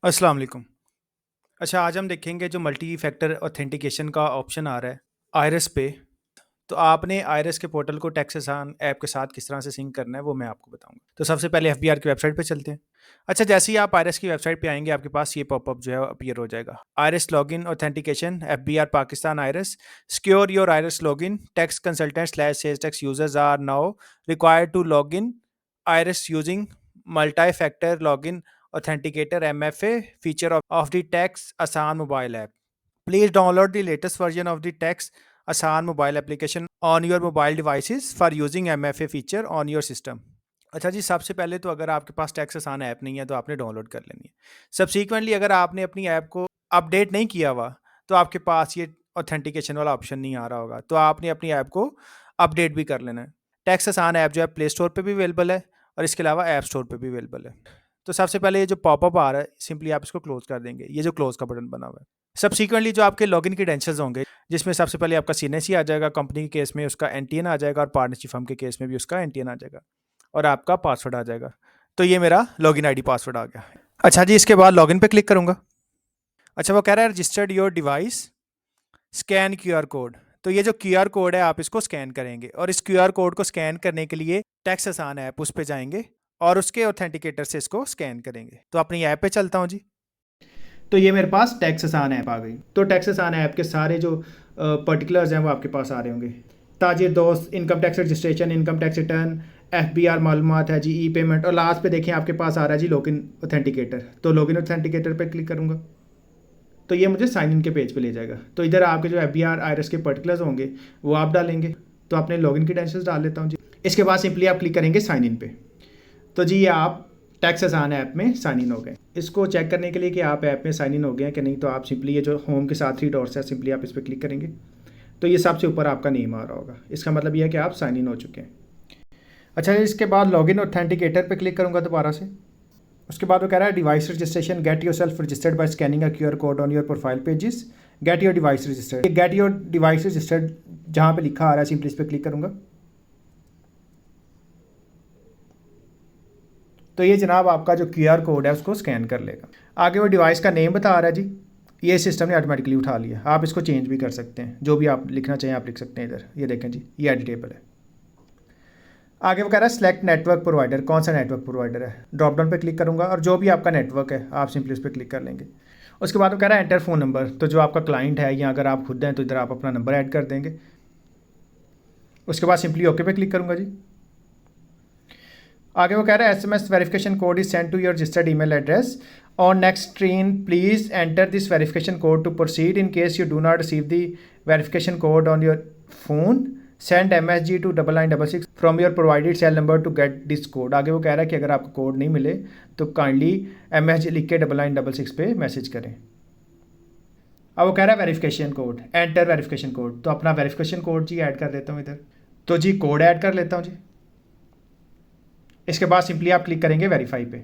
अस्सलाम वालेकुम। अच्छा, आज हम देखेंगे जो मल्टी फैक्टर ऑथेंटिकेशन का ऑप्शन आ रहा है आइरिस पे। तो आपने आइरिस के पोर्टल को टेक्सासान ऐप के साथ किस तरह से सिंक करना है वो मैं आपको बताऊंगा। तो सबसे पहले एफबीआर की वेबसाइट पे चलते हैं। अच्छा, जैसे ही आप आइरिस की वेबसाइट पे आएंगे आपके पास ये पॉपअप जो है अपीयर हो जाएगा। IRIS login authentication FBR Pakistan IRIS secure your IRIS login tax consultant slash sales tax users are now required to login IRIS using multi factor login authenticator MFA feature of the Tax Asan mobile app. Please download the latest version of the Tax Asan mobile application on your mobile devices for using MFA feature on your system. अच्छा जी, सबसे पहले तो अगर आपके पास tax आसान app नहीं है तो आपने डाउनलोड कर लेनी है। सब्सिक्वेंटली अगर आपने अपनी ऐप को अपडेट नहीं किया हुआ तो आपके पास ये ऑथेंटिकेशन वाला ऑप्शन नहीं आ रहा होगा, तो आपने अपनी ऐप को अपडेट भी कर लेना है। टैक्स आसान ऐप जो है प्ले स्टोर पे भी अवेलेबल है और इसके अलावा ऐप स्टोर पे भी अवेलेबल है। तो सबसे पहले ये जो पॉपअप आ रहा है सिंपली आप इसको क्लोज कर देंगे, ये जो क्लोज का बटन बना हुआ है। सब्सिक्वेंटली जो आपके लॉगिन क्रेडेंशियल्स होंगे जिसमें सबसे पहले आपका सीएनएसी आ जाएगा, कंपनी के केस में उसका एनटीएन आ जाएगा और पार्टनरशिप फर्म के केस में भी उसका एनटीएन आ जाएगा और आपका पासवर्ड आ जाएगा। तो ये मेरा लॉगिन आईडी पासवर्ड आ गया। अच्छा जी, इसके बाद लॉगिन पे क्लिक करूंगा। अच्छा, वो कह रहा है registered your device scan QR code. तो ये जो क्यूआर कोड है आप इसको स्कैन करेंगे और इस क्यूआर कोड को स्कैन करने के लिए टैक्स आसान ऐप उस पे जाएंगे और उसके ऑथेंटिकेटर से इसको स्कैन करेंगे। तो अपनी ऐप पे चलता हूँ जी। तो ये मेरे पास टैक्स आसान ऐप आ गई। तो टैक्स आसान ऐप के सारे जो पर्टिकुलर्स हैं वो आपके पास आ रहे होंगे। ताजिर दोस्त, income tax registration, income tax return, FBR मालूमात है जी, ई पेमेंट, और लास्ट पे देखें आपके पास आ रहा है जी लॉगिन ऑथेंटिकेटर। तो लॉगिन ऑथेंटिकेटर पे क्लिक करूँगा तो ये मुझे साइन इन के पेज पे ले जाएगा। तो इधर आपके जो एफबीआर आईआरएस के पर्टिकुलर्स होंगे वो आप डालेंगे। तो अपने लॉगिन क्रेडेंशियल्स डाल लेता हूँ जी। इसके बाद सिंपली आप क्लिक करेंगे साइन इन पे। तो जी ये आप टैक्स आसान ऐप में साइन इन हो गए। इसको चेक करने के लिए कि आप ऐप में साइन इन हो गए हैं कि नहीं, तो आप सिंपली ये जो होम के साथ 3 डॉट्स है सिंपली आप इस पर क्लिक करेंगे तो ये सबसे ऊपर आपका नेम आ रहा होगा। इसका मतलब ये है कि आप साइन इन हो चुके हैं। अच्छा, इसके बाद लॉगिन ऑथेंटिकेटर पे क्लिक करूँगा दोबारा से। उसके बाद वो कह रहा है device registration, get your self registered bye scanning a QR code on your profile pages, get your device registered. Get your device registered जहाँ पे लिखा आ रहा है सिंपली इस पर क्लिक करूँगा। तो ये जनाब आपका जो क्यूआर कोड है उसको स्कैन कर लेगा। आगे वो डिवाइस का नेम बता रहा है जी, ये सिस्टम ने ऑटोमेटिकली उठा लिया। आप इसको चेंज भी कर सकते हैं, जो भी आप लिखना चाहें आप लिख सकते हैं। इधर ये देखें जी, ये एडिटेबल है। आगे वो कह रहा है सेलेक्ट नेटवर्क प्रोवाइडर, कौन सा नेटवर्क प्रोवाइडर है। ड्रॉप डाउन पे क्लिक करूँगा और जो भी आपका नेटवर्क है आप सिंपली उस पर क्लिक कर लेंगे। उसके बाद वो कह रहा है एंटर फ़ोन नंबर, तो जो आपका क्लाइंट है या अगर आप खुद हैं तो इधर आप अपना नंबर ऐड कर देंगे। उसके बाद सिंपली ओके पे क्लिक करूँगा जी। आगे वो कह रहा है SMS verification code is send to your registered email address on next screen, please enter this verification code to proceed. In case you do not receive the verification code on your phone, send MSG to 9966 from your provided cell number to get this code. आगे वो कह रहा है कि अगर आपको code नहीं मिले तो काइंडली MSG लिख के 9966 पे मैसेज करें। अब वो कह रहा है verification code, enter verification code. तो अपना वेरिफिकेशन कोड जी ऐड कर देता हूँ इधर। तो जी कोड ऐड कर लेता हूँ जी। इसके बाद सिंपली आप क्लिक करेंगे वेरीफाई पे।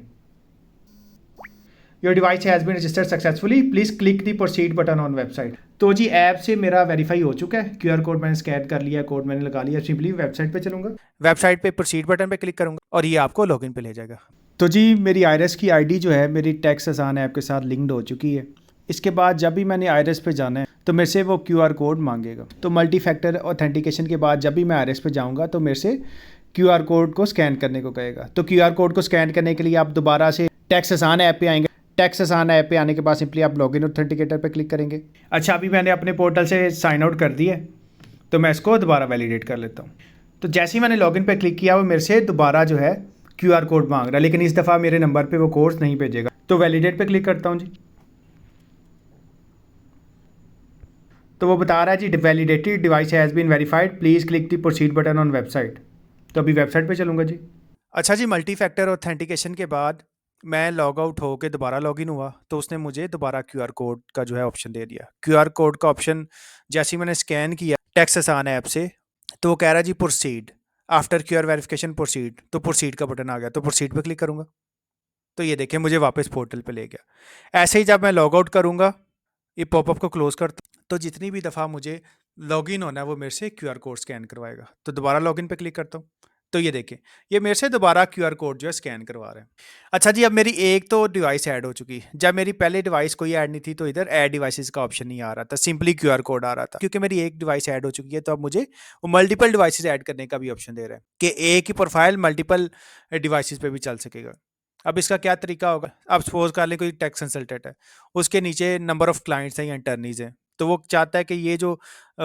Your device has been registered successfully, please click the proceed button on website. तो जी ऐप से मेरा वेरीफाई हो चुका है, क्यूआर कोड मैंने स्कैन कर लिया, कोड मैंने लगा लिया। सिंपली वेबसाइट पे चलूँगा, वेबसाइट पे प्रोसीड बटन पे क्लिक करूँगा और ये आपको लॉगिन पे ले जाएगा। तो जी मेरी आइरिस की आईडी जो है मेरी टैक्स आसान ऐप के साथ लिंक्ड हो चुकी है। इसके बाद जब भी मैंने आइरिस पे जाना है तो मेरे से वो क्यूआर कोड मांगेगा। तो मल्टी फैक्टर ऑथेंटिकेशन के बाद जब भी मैं आइरिस पे जाऊँगा तो मेरे से क्यूआर कोड को स्कैन करने को कहेगा। तो क्यूआर कोड को स्कैन करने के लिए आप दोबारा से टैक्स आसान ऐप पे आएंगे। टैक्स आसान ऐप पे आने के बाद सिंपली आप लॉगिन ऑथेंटिकेटर पे क्लिक करेंगे। अच्छा, अभी मैंने अपने पोर्टल से साइन आउट कर दिया है तो मैं इसको दोबारा वैलिडेट कर लेता हूँ। तो जैसे ही मैंने लॉगिन पे क्लिक किया वो मेरे से दोबारा जो है क्यूआर कोड मांग रहा है, लेकिन इस दफ़ा मेरे नंबर पे वो कोड नहीं भेजेगा। तो वैलिडेट पे क्लिक करता हूँ जी। तो वो बता रहा है जी validated device has been verified, please click the proceed button on website. तो अभी वेबसाइट पे चलूँगा जी। अच्छा जी, मल्टी फैक्टर ऑथेंटिकेशन के बाद मैं लॉग आउट होकर दोबारा लॉगिन हुआ तो उसने मुझे दोबारा क्यूआर कोड का जो है ऑप्शन दे दिया। क्यूआर कोड का ऑप्शन जैसे ही मैंने स्कैन किया टैक्स आसान ऐप से तो वो कह रहा है जी proceed after QR verification proceed. तो प्रोसीड का बटन आ गया, तो प्रोसीड पे क्लिक करूँगा तो ये देखें मुझे वापस पोर्टल पे ले गया। ऐसे ही जब मैं लॉग आउट करूँगा ये पॉपअप को क्लोज करता तो जितनी भी दफ़ा मुझे लॉगिन होना है वो मेरे से क्यूआर कोड स्कैन करवाएगा। तो दोबारा लॉगिन पे क्लिक करता हूँ तो ये देखिए, ये मेरे से दोबारा क्यूआर कोड जो है स्कैन करवा रहा है। अच्छा जी, अब मेरी एक तो डिवाइस ऐड हो चुकी है। जब मेरी पहले डिवाइस कोई ऐड नहीं थी तो इधर ऐड डिवाइसेस का ऑप्शन नहीं आ रहा था, सिंपली क्यूआर कोड आ रहा था। क्योंकि मेरी एक डिवाइस ऐड हो चुकी है तो अब मुझे वो मल्टीपल डिवाइसेस ऐड करने का भी ऑप्शन दे रहा है कि एक ही प्रोफाइल मल्टीपल डिवाइसेस पे भी चल सकेगा। अब इसका क्या तरीका होगा? अब सपोज कर लें कोई टैक्स कंसल्टेंट है, उसके नीचे नंबर ऑफ क्लाइंट्स हैं या इंटर्नीज हैं, तो वो चाहता है कि ये जो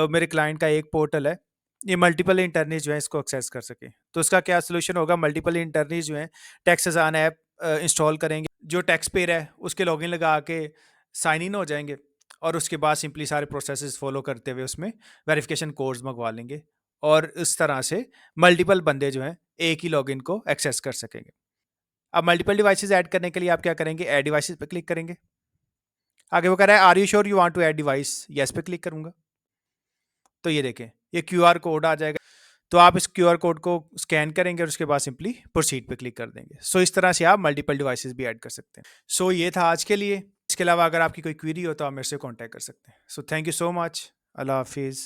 मेरे क्लाइंट का एक पोर्टल है, ये मल्टीपल इंटरनीज जो है इसको एक्सेस कर सके। तो इसका क्या सोल्यूशन होगा? मल्टीपल इंटरनीज जो है टैक्स अजान ऐप इंस्टॉल करेंगे, जो टैक्स पेयर है उसके लॉगिन लगा के साइन इन हो जाएंगे, और उसके बाद सिंपली सारे प्रोसेसेस फॉलो करते हुए उसमें वेरिफिकेशन कोड्स मंगवा लेंगे, और इस तरह से मल्टीपल बंदे जो हैं एक ही लॉगिन को एक्सेस कर सकेंगे। अब मल्टीपल डिवाइसेस ऐड करने के लिए आप क्या करेंगे? ऐड डिवाइसेस पे क्लिक करेंगे। आगे वो कह रहा है are you sure you want to add device, yes पे क्लिक करूंगा। तो ये देखें, ये क्यूआर कोड आ जाएगा। तो आप इस क्यूआर कोड को स्कैन करेंगे और उसके बाद सिंपली प्रोसीड पे क्लिक कर देंगे। सो इस तरह से आप मल्टीपल डिवाइसेस भी ऐड कर सकते हैं। सो ये था आज के लिए। इसके अलावा अगर आपकी कोई क्वेरी हो तो आप मेरे से कांटेक्ट कर सकते हैं। So thank you so much. अल्लाह हाफिज़।